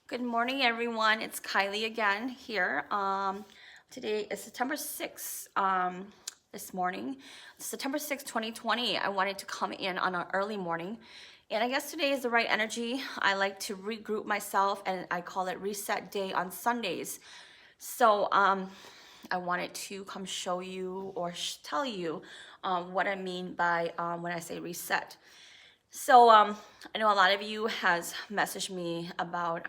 Good morning, everyone. It's Kylie again here. Today is September 6th. This morning, September 6th, 2020. I wanted to come in on an early morning. And I guess today is the right energy. I like to regroup myself, and I call it reset day on Sundays. So I wanted to come show you or tell you what I mean by when I say reset. So I know a lot of you has messaged me about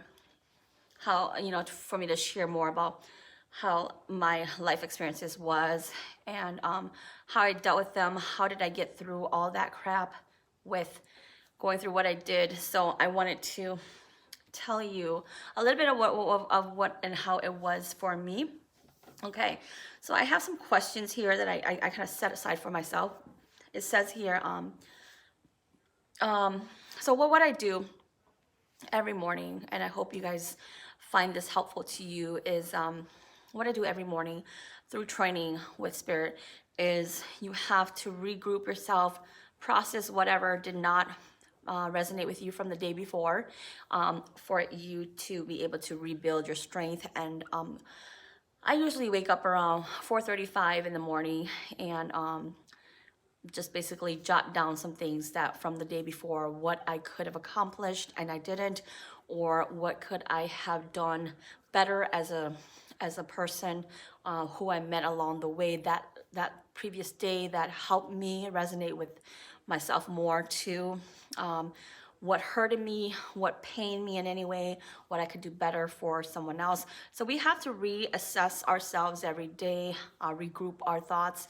how, for me to share more about how my life experiences was and how I dealt with them. How did I get through all that crap with going through what I did? So I wanted to tell you a little bit of what and how it was for me. Okay, so I have some questions here that I kind of set aside for myself. It says here, so what would I do every morning, and I hope you guys find this helpful to you, is what I do every morning through training with Spirit is you have to regroup yourself, process whatever did not resonate with you from the day before, for you to be able to rebuild your strength. And I usually wake up around 4:35 in the morning and just basically jot down some things that from the day before, what I could have accomplished and I didn't, or what could I have done better as a person who I met along the way that previous day that helped me resonate with myself more too. What hurted me, what pained me in any way, what I could do better for someone else. So we have to reassess ourselves every day, regroup our thoughts.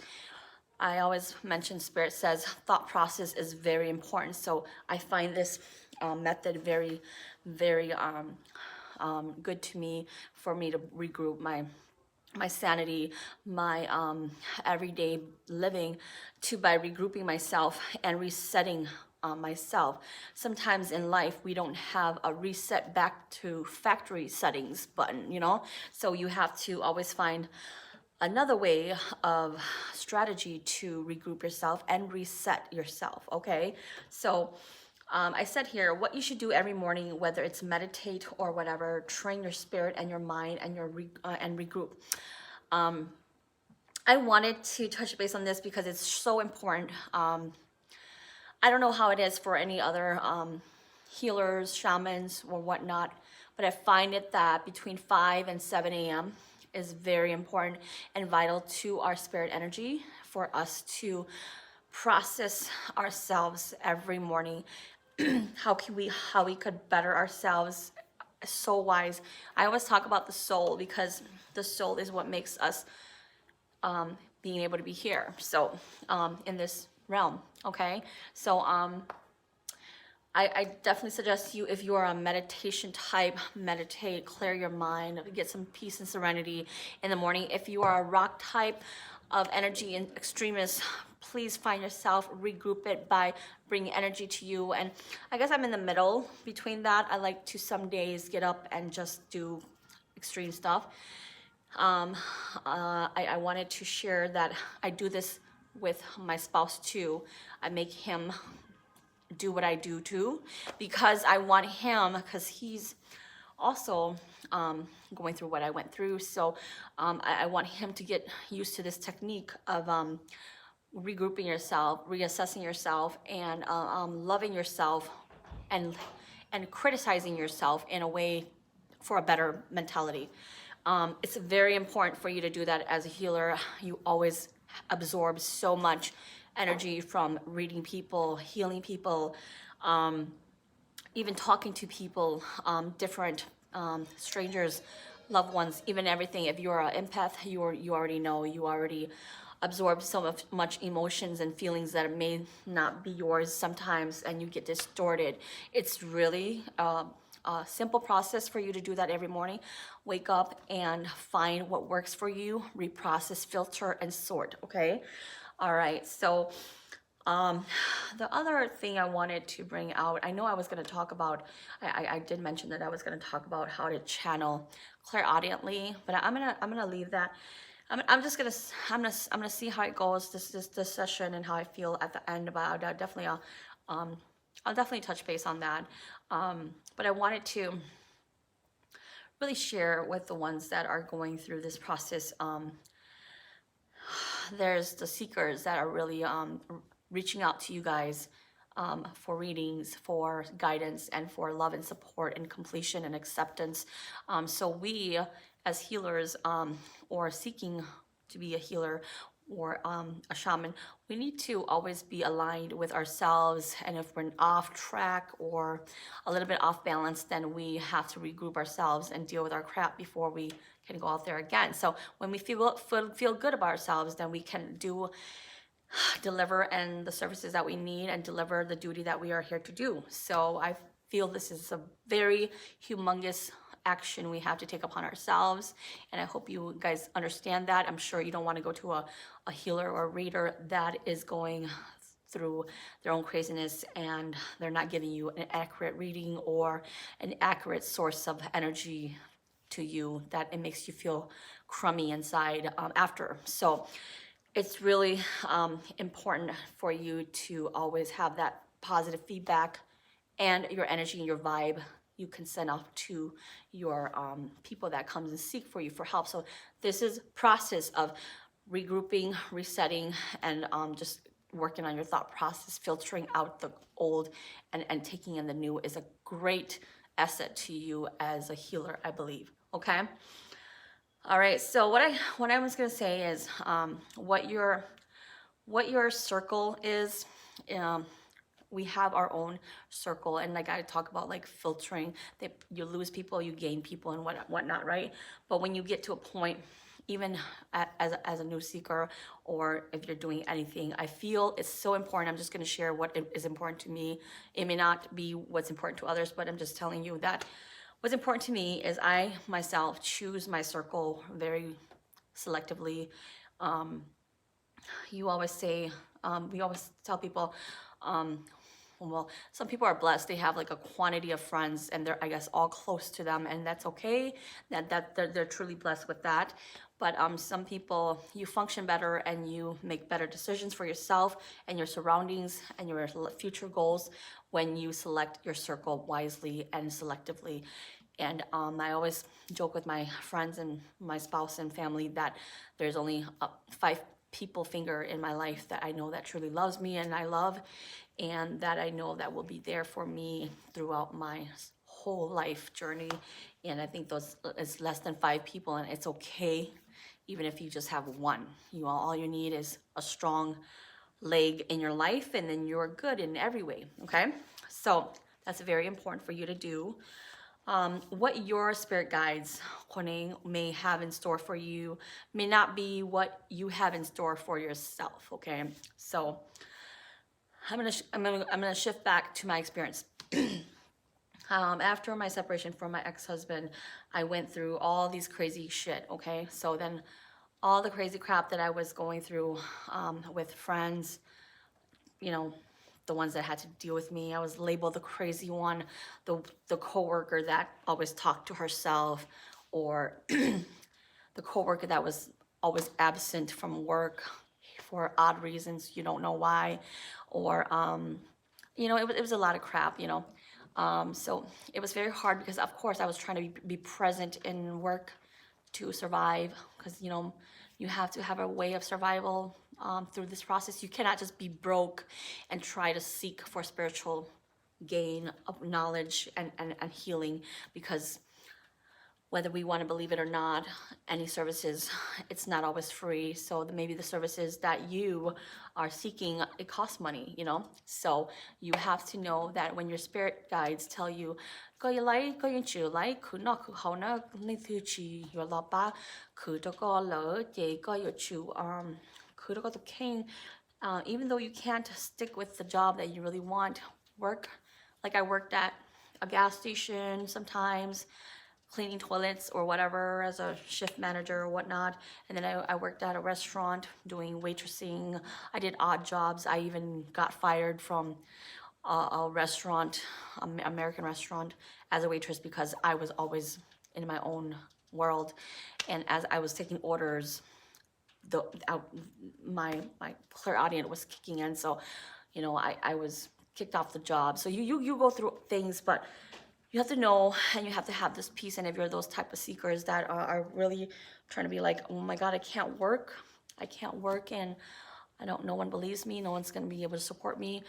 I always mention Spirit says thought process is very important. So I find this method very, very good to me, for me to regroup my sanity, my everyday living, to by regrouping myself and resetting myself. Sometimes in life we don't have a reset back to factory settings button, so you have to always find another way of strategy to regroup yourself and reset yourself. Okay, so I said here what you should do every morning, whether it's meditate or whatever, train your spirit and your mind and and regroup. I wanted to touch base on this because it's so important. I don't know how it is for any other healers, shamans, or whatnot, but I find it that between 5 and 7 a.m. is very important and vital to our spirit energy for us to process ourselves every morning. How we could better ourselves, soul wise. I always talk about the soul because the soul is what makes us being able to be here. So in this realm, okay? So I definitely suggest you, if you are a meditation type, meditate, clear your mind, get some peace and serenity in the morning. If you are a rock type of energy and extremist, please find yourself, regroup it by bringing energy to you. And I guess I'm in the middle between that. I like to some days get up and just do extreme stuff. I wanted to share that I do this with my spouse too. I make him do what I do too, because I want him, because he's also going through what I went through. So I want him to get used to this technique of regrouping yourself, reassessing yourself, and loving yourself, and criticizing yourself in a way for a better mentality. It's very important for you to do that as a healer. You always absorb so much energy from reading people, healing people, even talking to people, different strangers, loved ones, even everything. If you're an empath, you already know, you already absorb so much emotions and feelings that may not be yours sometimes, and you get distorted. It's really a simple process for you to do that every morning. Wake up and find what works for you, reprocess, filter, and sort. Okay, all right. So the other thing I wanted to bring out, I know I was going to talk about, I did mention that I was going to talk about how to channel clairaudiently, but I'm gonna leave that. I'm just gonna I'm gonna see how it goes this session and how I feel at the end. But I'll definitely touch base on that. But I wanted to really share with the ones that are going through this process. There's the seekers that are really reaching out to you guys for readings, for guidance, and for love and support and completion and acceptance. So we, as healers or seeking to be a healer or a shaman, we need to always be aligned with ourselves. And if we're off track or a little bit off balance, then we have to regroup ourselves and deal with our crap before we can go out there again. So when we feel good about ourselves, then we can deliver and the services that we need and deliver the duty that we are here to do. So I feel this is a very humongous action we have to take upon ourselves, and I hope you guys understand that. I'm sure you don't want to go to a healer or a reader that is going through their own craziness and they're not giving you an accurate reading or an accurate source of energy to you, that it makes you feel crummy inside after. So it's really important for you to always have that positive feedback and your energy and your vibe you can send off to your people that comes and seek for you for help. So this is process of regrouping, resetting, and just working on your thought process, filtering out the old and taking in the new is a great asset to you as a healer, I believe. Okay. All right. So what I was gonna say is what your circle is. We have our own circle, and like I talk about, like filtering, that you lose people, you gain people, and whatnot, right? But when you get to a point, even as a new seeker, or if you're doing anything, I feel it's so important. I'm just going to share what is important to me. It may not be what's important to others, but I'm just telling you that what's important to me is I myself choose my circle very selectively. You always say, we always tell people, well, some people are blessed. They have like a quantity of friends and they're, I guess, all close to them, and that's okay. That they're truly blessed with that. But some people, you function better and you make better decisions for yourself and your surroundings and your future goals when you select your circle wisely and selectively. And I always joke with my friends and my spouse and family that there's only 5 people finger in my life that I know that truly loves me and I love, and that I know that will be there for me throughout my whole life journey. And I think those is less than 5 people, and it's okay even if you just have one. All you need is a strong leg in your life, and then you're good in every way. Okay, so that's very important for you to do. What your spirit guides, Huning, may have in store for you may not be what you have in store for yourself. Okay, so I'm gonna shift back to my experience. After my separation from my ex-husband, I went through all these crazy shit. Okay, so then all the crazy crap that I was going through with friends, you know, the ones that had to deal with me. I was labeled the crazy one, the coworker that always talked to herself, or the coworker that was always absent from work for odd reasons, you don't know why, or it was a lot of crap, so it was very hard because of course I was trying to be present in work to survive, because you have to have a way of survival through this process. You cannot just be broke and try to seek for spiritual gain of knowledge and healing, because whether we want to believe it or not, any services, it's not always free. So maybe the services that you are seeking, it costs money, So you have to know that when your spirit guides tell you, even though you can't stick with the job that you really want, work. Like I worked at a gas station sometimes, cleaning toilets or whatever as a shift manager or whatnot. And then I worked at a restaurant doing waitressing. I did odd jobs. I even got fired from a restaurant, American restaurant, as a waitress because I was always in my own world. And as I was taking orders, my clairaudient was kicking in. So, I was kicked off the job. So you go through things, but you have to know, and you have to have this peace. And if you're those type of seekers that are really trying to be like, oh my God, I can't work, and I don't, no one believes me, no one's going to be able to support me.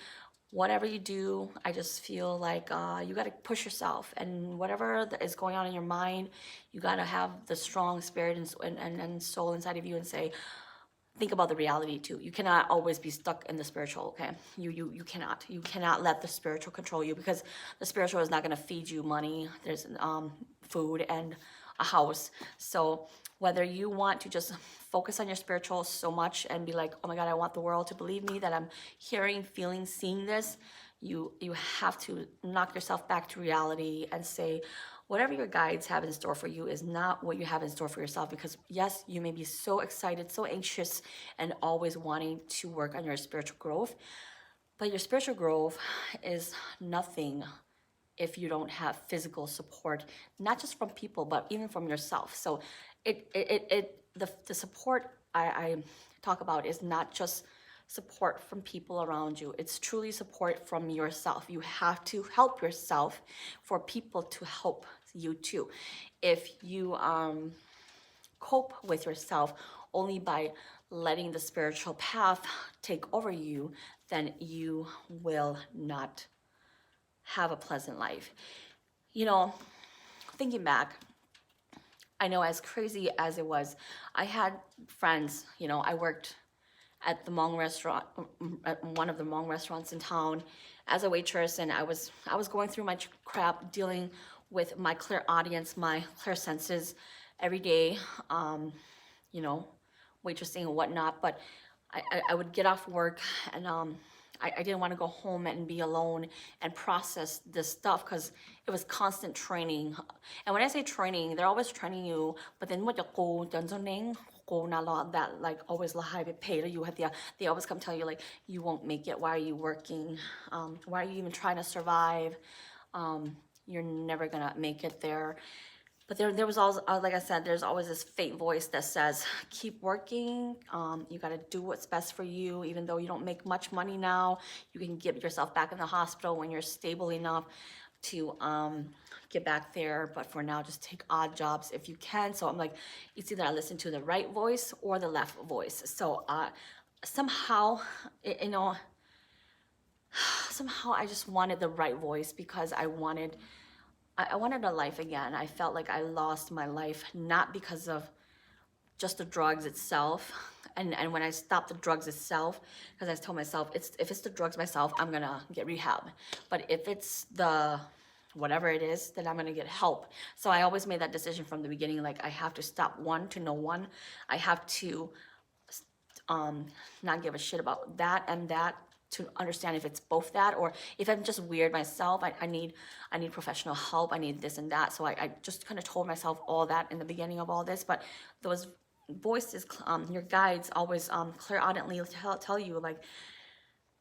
Whatever you do, I just feel like you got to push yourself, and whatever is going on in your mind, you got to have the strong spirit and soul inside of you and say, think about the reality too. You cannot always be stuck in the spiritual, okay? You cannot. You cannot let the spiritual control you, because the spiritual is not going to feed you money. There's food and a house. So whether you want to just focus on your spiritual so much and be like, oh my God, I want the world to believe me that I'm hearing, feeling, seeing this, you have to knock yourself back to reality and say, whatever your guides have in store for you is not what you have in store for yourself. Because yes, you may be so excited, so anxious, and always wanting to work on your spiritual growth, but your spiritual growth is nothing if you don't have physical support, not just from people, but even from yourself. So the support I talk about is not just support from people around you. It's truly support from yourself. You have to help yourself for people to help you too. If you cope with yourself only by letting the spiritual path take over you, then you will not have a pleasant life. You know, thinking back, I know as crazy as it was, I had friends, you know, I worked at the Hmong restaurant, at one of the Hmong restaurants in town as a waitress, and I was going through my crap, dealing with my clairaudience, my clear senses every day, you know, waitressing and whatnot. But I would get off work, and I didn't want to go home and be alone and process this stuff, because it was constant training. And when I say training, they're always training you, but then what you go that like always high pay you have they always come tell you like, you won't make it, why are you working, why are you even trying to survive, you're never gonna make it there. But there was always, like I said, there's always this faint voice that says, keep working. You got to do what's best for you. Even though you don't make much money now, you can get yourself back in the hospital when you're stable enough to get back there. But for now, just take odd jobs if you can. So I'm like, it's either I listen to the right voice or the left voice. So somehow, you know, somehow I just wanted the right voice, because I wanted a life again. I felt like I lost my life, not because of just the drugs itself. And when I stopped the drugs itself, because I told myself, if it's the drugs myself, I'm gonna get rehab. But if it's the whatever it is, then I'm gonna get help. So I always made that decision from the beginning, like I have to stop one to know one. I have to not give a shit about that and that, to understand if it's both that, or if I'm just weird myself, I need professional help, I need this and that. So I just kind of told myself all that in the beginning of all this. But those voices, your guides always clairaudiently tell you like,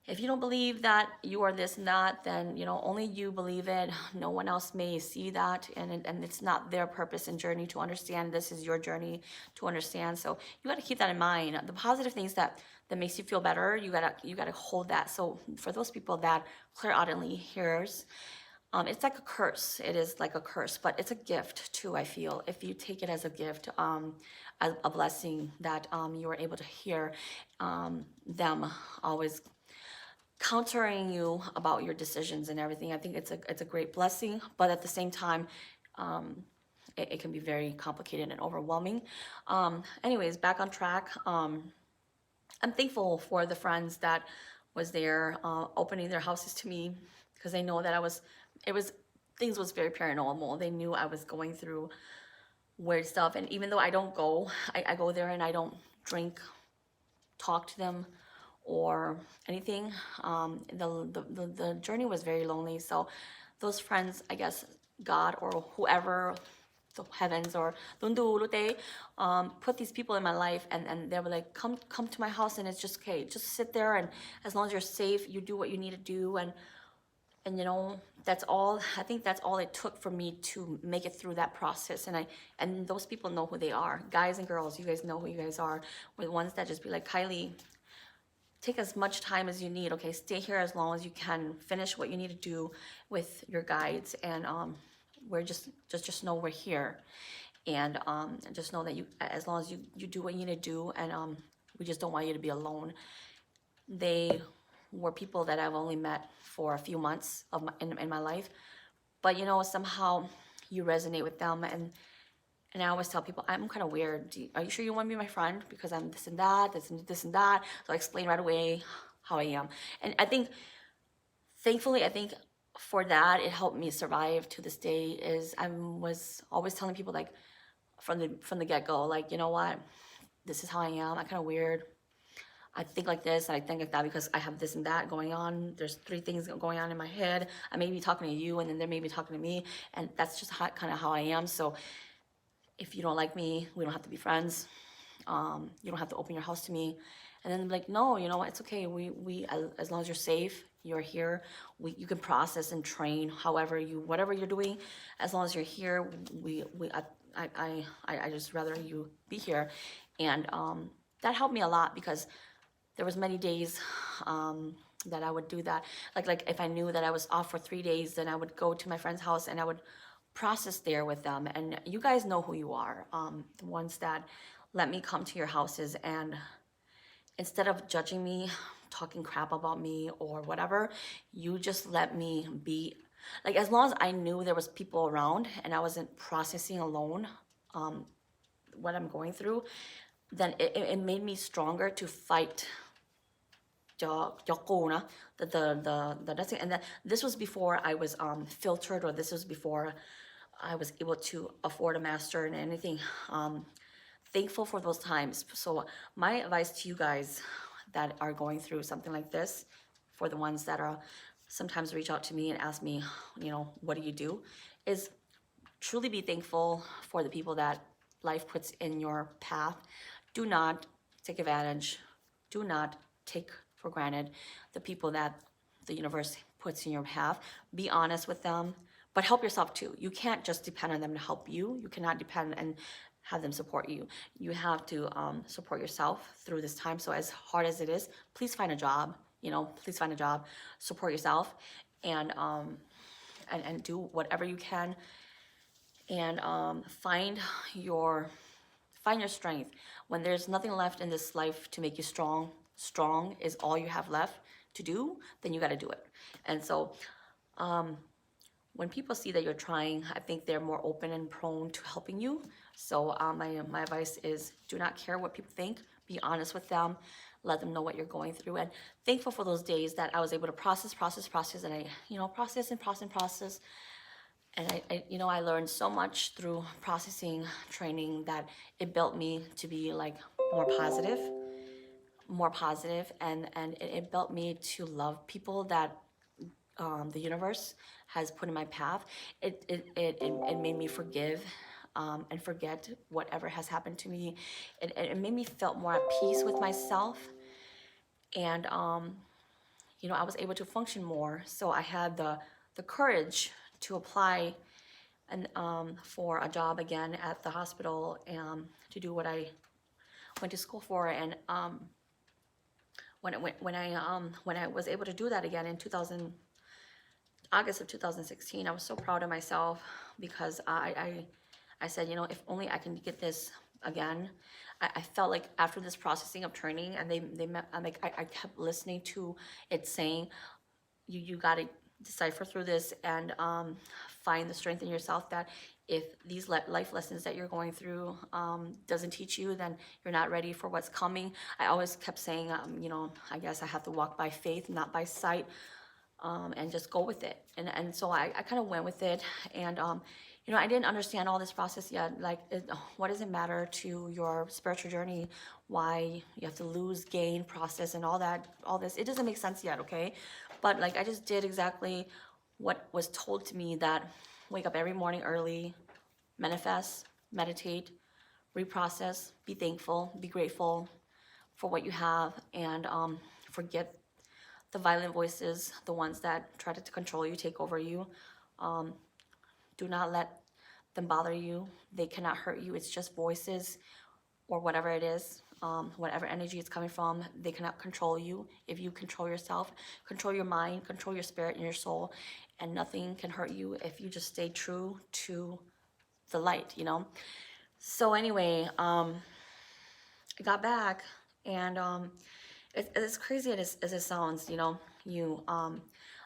if you don't believe that you are this and that, then you know only you believe it. No one else may see that, and it's not their purpose and journey to understand. This is your journey to understand. So you got to keep that in mind. The positive things that makes you feel better, you gotta hold that. So for those people that clairaudiently hears, it's like a curse. It is like a curse, but it's a gift too. I feel if you take it as a gift, a blessing that you are able to hear them always countering you about your decisions and everything. I think it's a great blessing, but at the same time, it can be very complicated and overwhelming. Anyways, back on track. I'm thankful for the friends that was there, opening their houses to me, because they know that things was very paranormal. They knew I was going through weird stuff, and even though I don't go, I go there and I don't drink, talk to them, or anything. The journey was very lonely. So those friends, I guess God or whoever, the heavens or Lundu put these people in my life, and they were like, come to my house, and it's just okay. Just sit there, and as long as you're safe, you do what you need to do, and you know, that's all. I think that's all it took for me to make it through that process. And those people know who they are, guys and girls. You guys know who you guys are. We're the ones that just be like, Kylie, take as much time as you need, okay? Stay here as long as you can. Finish what you need to do with your guides, and just know we're here, and just know that you, as long as you do what you need to do, and we just don't want you to be alone. They were people that I've only met for a few months in my life, but somehow you resonate with them, and I always tell people, I'm kind of weird. Are you sure you want to be my friend? Because I'm this and that, this and that. So I explain right away how I am. And thankfully, I think for that, it helped me survive to this day. Is I was always telling people, like, from the get-go, like, you know what? This is how I am. I'm kind of weird. I think like this and I think like that because I have this and that going on. There's three things going on in my head. I may be talking to you, and then they may be talking to me, and that's just kind of how I am. So if you don't like me, we don't have to be friends. You don't have to open your house to me. And then like, no, you know what? It's okay. We as long as you're safe, you're here. You can process and train whatever you're doing. As long as you're here, I just rather you be here, and that helped me a lot because there was many days that I would do that. Like if I knew that I was off for 3 days, then I would go to my friend's house and I would process there with them. And you guys know who you are, the ones that let me come to your houses, and instead of judging me, talking crap about me or whatever, you just let me be. Like, as long as I knew there was people around and I wasn't processing alone what I'm going through, then it made me stronger to fight the that's it. And then this was before I was filtered, or this was before I was able to afford a master and anything. Thankful for those times. So my advice to you guys that are going through something like this, for the ones that are sometimes reach out to me and ask me, what do you do, is truly be thankful for the people that life puts in your path. Do not take advantage. Do not take for granted the people that the universe puts in your path. Be honest with them, but help yourself too. You can't just depend on them to help you. You cannot depend and have them support you. You have to support yourself through this time. So as hard as it is, please find a job. Please find a job. Support yourself, and do whatever you can, and find your strength. When there's nothing left in this life to make you strong, strong is all you have left to do, then you got to do it. And so when people see that you're trying, I think they're more open and prone to helping you. So my advice is, do not care what people think. Be honest with them. Let them know what you're going through. And thankful for those days that I was able to process, and I, process. And I learned so much through processing training that it built me to be like more positive, and it built me to love people that the universe has put in my path. It made me forgive and forget whatever has happened to me. It made me feel more at peace with myself, and I was able to function more. So I had the courage to apply and for a job again at the hospital, to do what I went to school for. And when I was able to do that again in August of 2016, I was so proud of myself, because I said, if only I can get this again. I felt like after this processing of training, and they met, I kept listening to it saying, you got to decipher through this, and find the strength in yourself, that if these life lessons that you're going through doesn't teach you, then you're not ready for what's coming. I always kept saying, I guess I have to walk by faith, not by sight, and just go with it. And so I kind of went with it, and I didn't understand all this process yet. Like, what does it matter to your spiritual journey? Why you have to lose, gain, process, and all this? It doesn't make sense yet, okay? But like, I just did exactly what was told to me, that wake up every morning early, manifest, meditate, reprocess, be thankful, be grateful for what you have, and forget the violent voices, the ones that try to control you, take over you. Do not let them bother you. They cannot hurt you. It's just voices or whatever it is. whatever energy it's coming from, they cannot control you. If you control yourself, control your mind, control your spirit and your soul, and nothing can hurt you if you just stay true to the light, you know? So anyway, I got back, and it's crazy as it sounds, you know,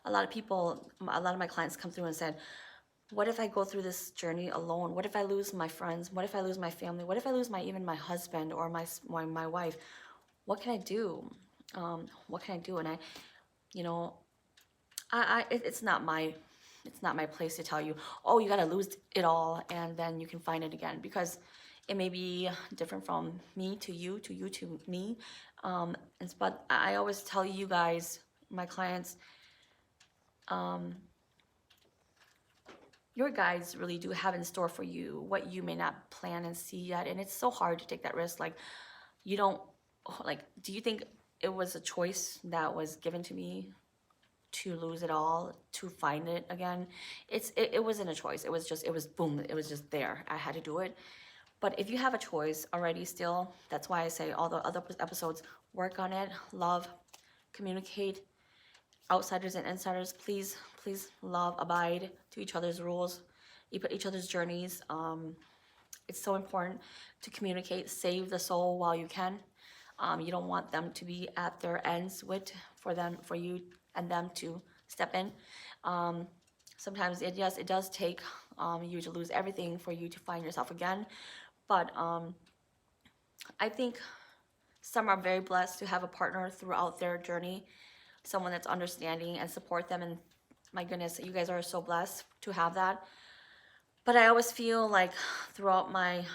a lot of people, a lot of my clients come through and said, what if I go through this journey alone? What if I lose my friends? What if I lose my family? What if I lose even my husband or my wife? What can I do? What can I do? And you know, it's not my place to tell you, oh, you gotta lose it all and then you can find it again, because it may be different from me to you to me. But I always tell you guys, my clients, your guides really do have in store for you what you may not plan and see yet. And it's so hard to take that risk. Like, you don't, like, do you think it was a choice that was given to me to lose it all, to find it again? It wasn't a choice. It was boom. It was just there. I had to do it. But if you have a choice already still, that's why I say all the other episodes, work on it, love, communicate, outsiders and insiders, please love, abide to each other's rules, each other's journeys. It's so important to communicate, save the soul while you can. You don't want them to be at their ends for you and them to step in. Sometimes it does take you to lose everything for you to find yourself again. But I think some are very blessed to have a partner throughout their journey, someone that's understanding and support them. And my goodness, you guys are so blessed to have that. But I always feel like throughout my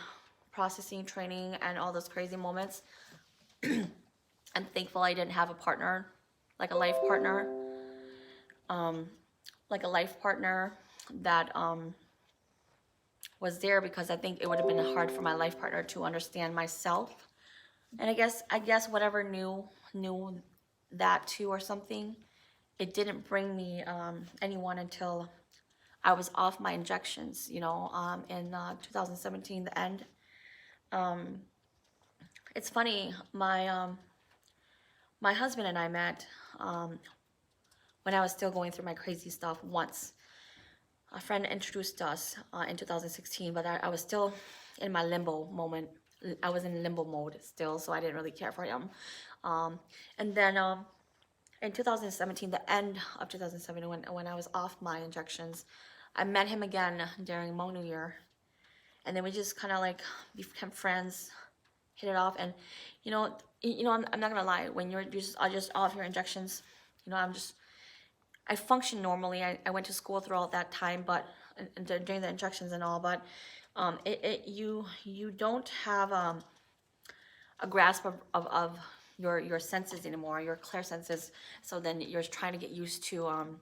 processing training and all those crazy moments, I'm thankful I didn't have a partner, like a life partner, that was there, because I think it would have been hard for my life partner to understand myself. And I guess whatever knew that too or something, it didn't bring me anyone until I was off my injections, you know, in 2017, the end. It's funny, my husband and I met when I was still going through my crazy stuff once. A friend introduced us in 2016, but I was still in my limbo moment. I was in limbo mode still, so I didn't really care for him. And then in 2017, the end of 2017, when I was off my injections, I met him again during Hmong New Year. And then we just kind of like became friends, hit it off. And, you know, I'm not gonna lie, when you're just off your injections, you know, I function normally. I went to school throughout that time, but during the injections and all, but you don't have a grasp of your senses anymore, your clear senses. So then you're trying to get used to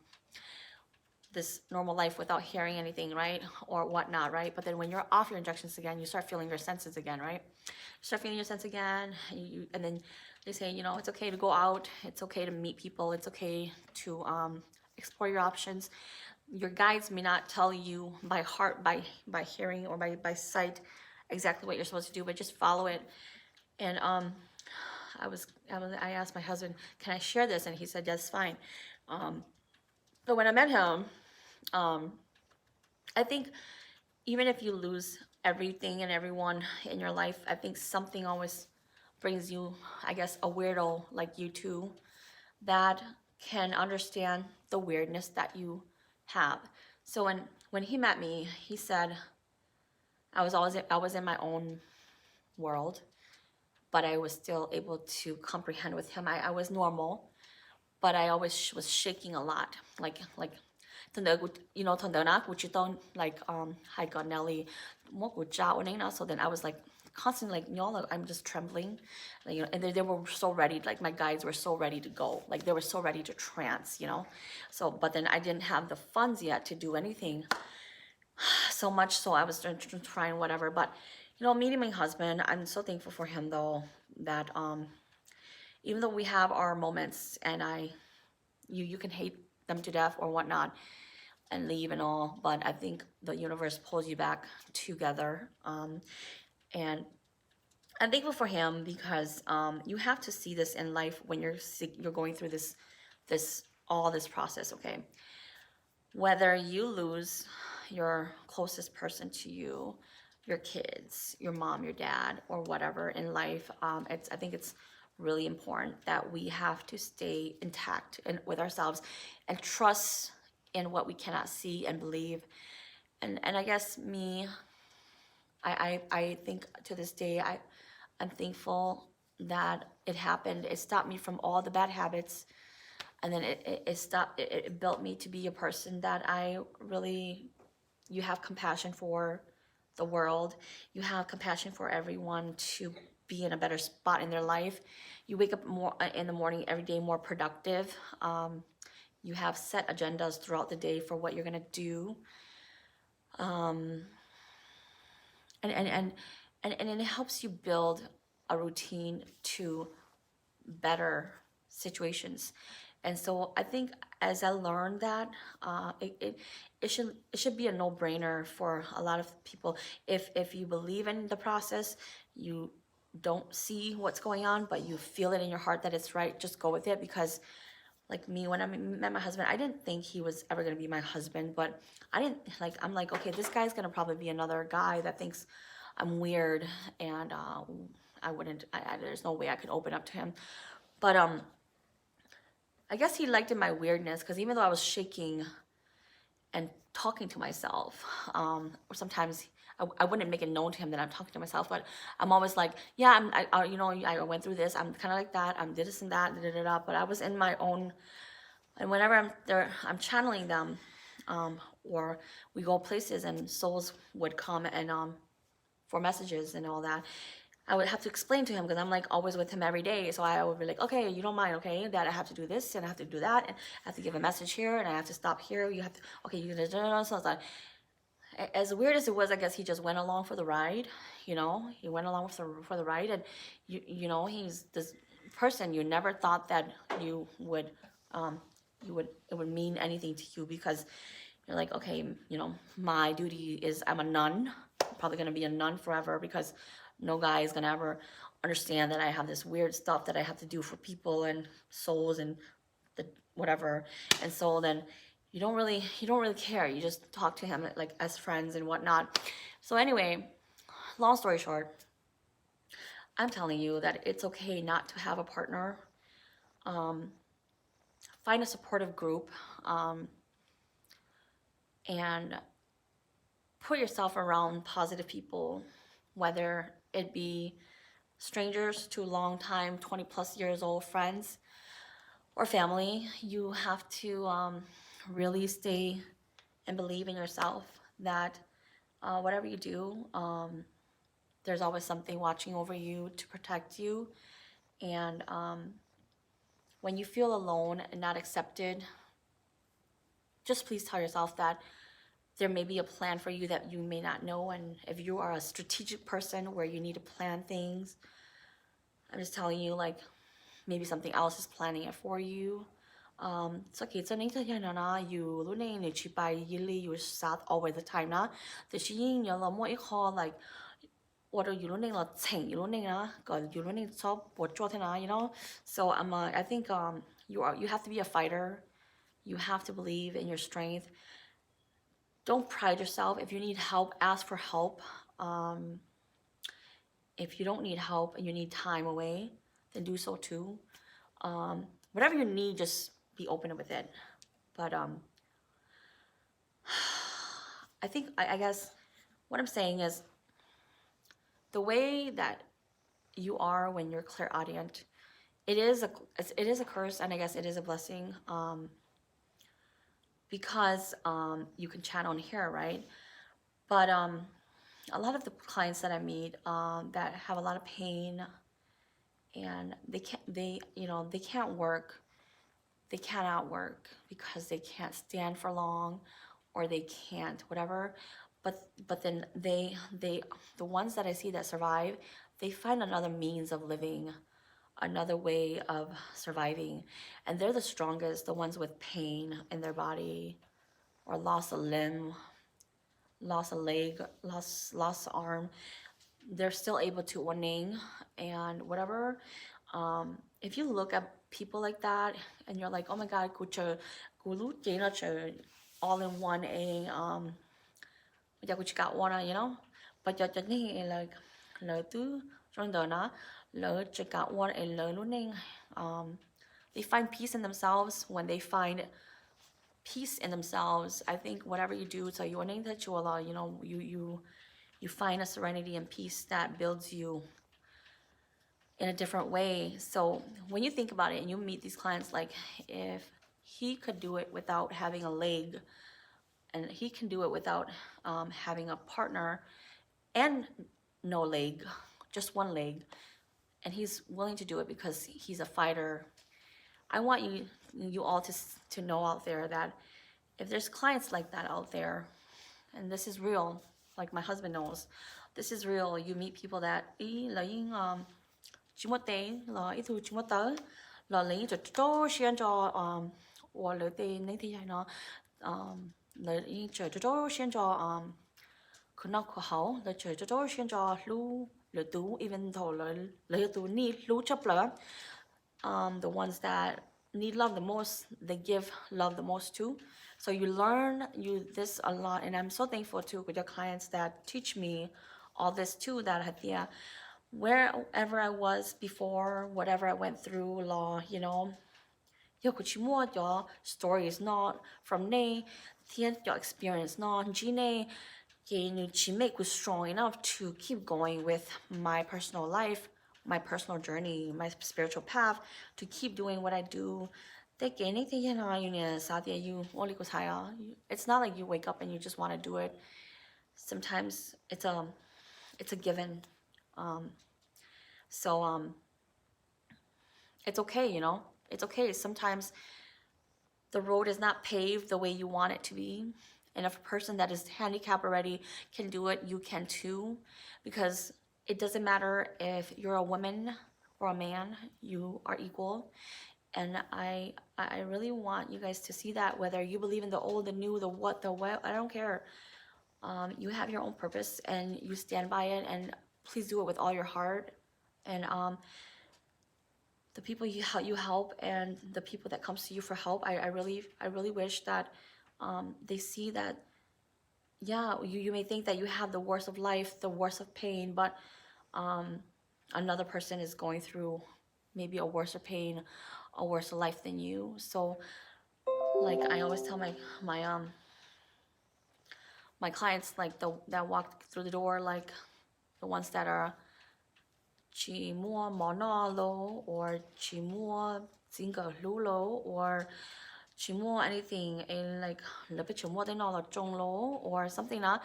this normal life without hearing anything, right, or whatnot, right? But then when you're off your injections again, you start feeling your senses again, right? You start feeling your sense again, and then they say, you know, it's okay to go out, it's okay to meet people, it's okay to explore your options. Your guides may not tell you by heart, by hearing, or by sight exactly what you're supposed to do, but just follow it. And I asked my husband, can I share this? And he said, yes, fine. But when I met him, I think even if you lose everything and everyone in your life, I think something always brings you, I guess, a weirdo like you too, that can understand the weirdness that you have. So when he met me, he said, I was in my own world, but I was still able to comprehend with him. I was normal, but I always was shaking a lot, like you know, like hi got Nelly, so then I was like constantly like, you know, like, I'm just trembling, like, you know, and they were so ready, like my guides were so ready to go, like they were so ready to trance, you know. So but then I didn't have the funds yet to do anything so much, so I was trying whatever. But you know, meeting my husband, I'm so thankful for him though, that even though we have our moments and you can hate them to death or whatnot and leave and all, but I think the universe pulls you back together. And I'm thankful for him because you have to see this in life when you're going through this process. Okay, whether you lose your closest person to you, your kids, your mom, your dad, or whatever in life, I think it's really important that we have to stay intact and with ourselves and trust in what we cannot see and believe. And I guess me, I think to this day I'm thankful that it happened. It stopped me from all the bad habits, and then it built me to be a person that I really, you have compassion for the world. You have compassion for everyone to be in a better spot in their life. You wake up more in the morning every day more productive. You have set agendas throughout the day for what you're gonna do. And it helps you build a routine to better situations. And so I think as I learned that, it should be a no-brainer for a lot of people. If you believe in the process, you don't see what's going on, but you feel it in your heart that it's right, just go with it. Because like me, when I met my husband, I didn't think he was ever gonna be my husband, but I'm like, okay, this guy's gonna probably be another guy that thinks I'm weird, and there's no way I could open up to him. But I guess he liked in my weirdness, because even though I was shaking and talking to myself, or sometimes I wouldn't make it known to him that I'm talking to myself, but I'm always like, yeah, I went through this. I'm kind of like that. I'm this and that, da, da, da. But I was in my own, and whenever I'm there, I'm channeling them, or we go places and souls would come and for messages and all that. I would have to explain to him because I'm like always with him every day. So I would be like, okay, you don't mind, okay, that I have to do this and I have to do that, and I have to give a message here and I have to stop here. You have to, okay, you can, so it's like, as weird as it was, I guess he just went along for the ride. He went along for the ride, and he's this person you never thought that it would mean anything to you, because you're like, okay, my duty is, I'm a nun, probably gonna be a nun forever, because no guy is gonna ever understand that I have this weird stuff that I have to do for people and souls and the whatever. And so then you don't really care. You just talk to him like as friends and whatnot. So anyway, long story short, I'm telling you that it's okay not to have a partner. Find a supportive group, and put yourself around positive people, whether it be strangers to long time 20 plus years old friends or family. You have to really stay and believe in yourself that whatever you do, there's always something watching over you to protect you. And when you feel alone and not accepted, just please tell yourself that there may be a plan for you that you may not know. And if you are a strategic person where you need to plan things, I'm just telling you, like, maybe something else is planning it for you. So kỳ cho nên thế này nó you lúc này nếu chỉ bài you sát all the time na thì chỉ nhớ là mỗi kho like what are you lúc này là chỉnh you lúc này na còn you lúc này cho bột cho thế nào, so I think you have to be a fighter. You have to believe in your strength. Don't pride yourself. If you need help, ask for help. If you don't need help and you need time away, then do so too. Whatever you need, just be open with it. But I think I guess what I'm saying is the way that you are when you're clairaudient, it is a curse, and I guess it is a blessing, because you can channel and hear, right? But a lot of the clients that I meet that have a lot of pain, and they can't work. They cannot work because they can't stand for long, or they can't whatever. But then the ones that I see that survive, they find another means of living, another way of surviving, and they're the strongest. The ones with pain in their body, or loss a limb, lost a leg, lost arm, they're still able to warning and whatever. If you look at people like that and you're like, oh my god,กูรู้จริงแล้วเจอ all in one a bây giờ got one, you know, but giờ chính thì là lỡ tứ trong đời nó lỡ chỉ got one a lỡ luôn nên they find peace in themselves. When they find peace in themselves, I think whatever you do, so you you know, you find a serenity and peace that builds you in a different way. So when you think about it and you meet these clients, like if he could do it without having a leg, and he can do it without having a partner and no leg, just one leg, and he's willing to do it because he's a fighter. I want you all to know out there that if there's clients like that out there, and this is real, like my husband knows, this is real. You meet people that chỉ một tế là ít thứ chỉ một tới là lấy cho xuyên cho và lấy tên lấy thì nó lấy cho xuyên cho khả năng của họ lấy cho xuyên cho lu lấy tú even though lấy tú need lu chấp lỡ the ones that need love the most, they give love the most too. So you learn this a lot, and I'm so thankful too with your clients that teach me all this too. That wherever I was before, whatever I went through, law, you know, your story is not from nay, your experience not Gine, you make you strong enough to keep going with my personal life, my personal journey, my spiritual path, to keep doing what I do. It's not like you wake up and you just want to do it. Sometimes it's a given. So it's okay, you know. It's okay. Sometimes the road is not paved the way you want it to be. And if a person that is handicapped already can do it, you can too. Because it doesn't matter if you're a woman or a man, you are equal. And I really want you guys to see that, whether you believe in the old, the new, the what, I don't care. You have your own purpose and you stand by it, and please do it with all your heart. And the people you help and the people that comes to you for help, I really wish that they see that, yeah, you may think that you have the worst of life, the worst of pain, but another person is going through maybe a worse of pain, a worse of life than you. So like I always tell my clients, like that walk through the door, like the ones that are chỉ mua món nọ lo, or chỉ mua zinga lulo, or chỉ mua anything and like là biết chỉ mua cái nọ là trông lo or something đó.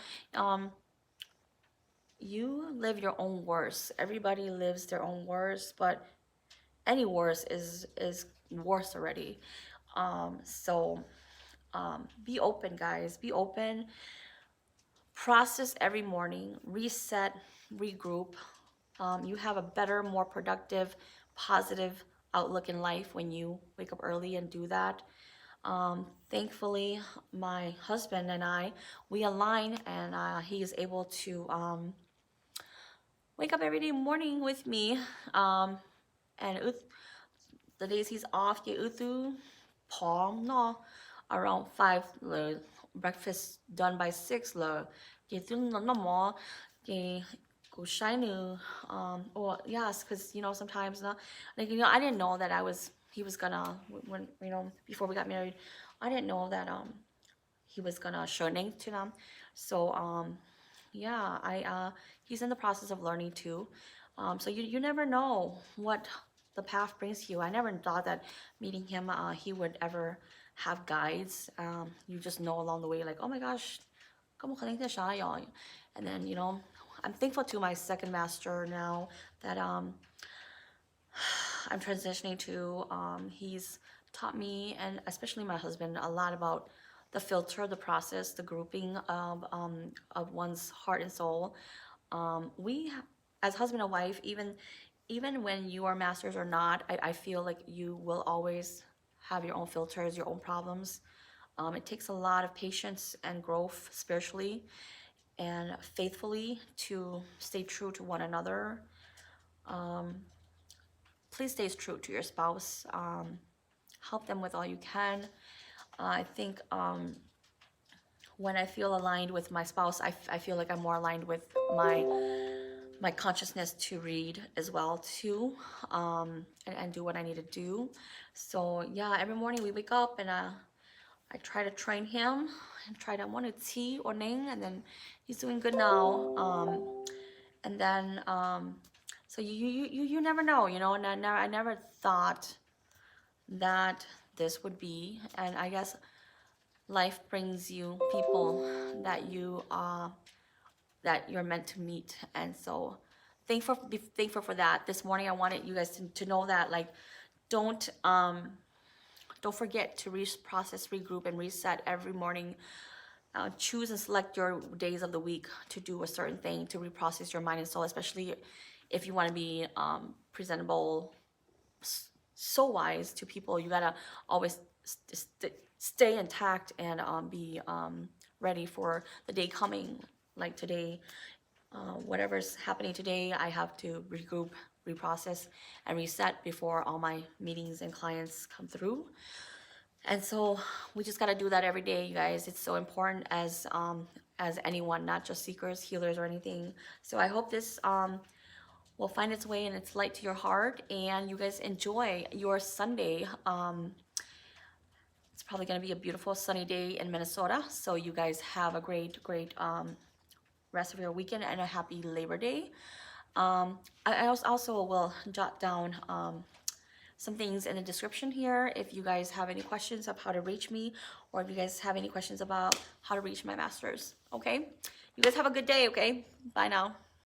You live your own worst. Everybody lives their own worst, but any worse is worse already. So be open, guys. Be open. Process every morning. Reset. Regroup. You have a better, more productive, positive outlook in life when you wake up early and do that. Thankfully, my husband and I, we align, and he is able to wake up every day morning with me. And the days he's off, palm no, around 5, breakfast done by 6, no more, go shiny. Or yes, because you know sometimes like I didn't know that he was gonna, when before we got married, I didn't know that he was gonna shortening to them. So yeah, he's in the process of learning too. So you never know what the path brings you. I never thought that meeting him he would ever have guides. You just know along the way, like, oh my gosh, and then I'm thankful to my second master now that I'm transitioning to. He's taught me, and especially my husband, a lot about the filter, the process, the grouping of one's heart and soul. We, as husband and wife, even when you are masters or not, I feel like you will always have your own filters, your own problems. It takes a lot of patience and growth spiritually. and faithfully to stay true to one another. Please stay true to your spouse. Help them with all you can. I think when I feel aligned with my spouse, I feel like I'm more aligned with my consciousness to read as well too, and do what I need to do. So yeah, every morning we wake up and I try to train him and try to want to tea or ning, and then he's doing good now. And then so you never know, you know, and I never thought that this would be, and I guess life brings you people that you're meant to meet. And so be thankful for that. This morning I wanted you guys to know that, like, don't forget to process, regroup, and reset every morning. Choose and select your days of the week to do a certain thing, to reprocess your mind and soul, especially if you want to be presentable, so wise to people. You gotta always stay intact and be ready for the day coming. Like today, whatever's happening today, I have to regroup, reprocess, and reset before all my meetings and clients come through. And so we just got to do that every day, you guys. It's so important as anyone, not just seekers, healers, or anything. So I hope this will find its way and its light to your heart, and you guys enjoy your Sunday. It's probably going to be a beautiful sunny day in Minnesota. So you guys have a great rest of your weekend and a happy Labor Day. I also will jot down some things in the description here if you guys have any questions of how to reach me, or if you guys have any questions about how to reach my masters. Okay, you guys have a good day. Okay, bye now.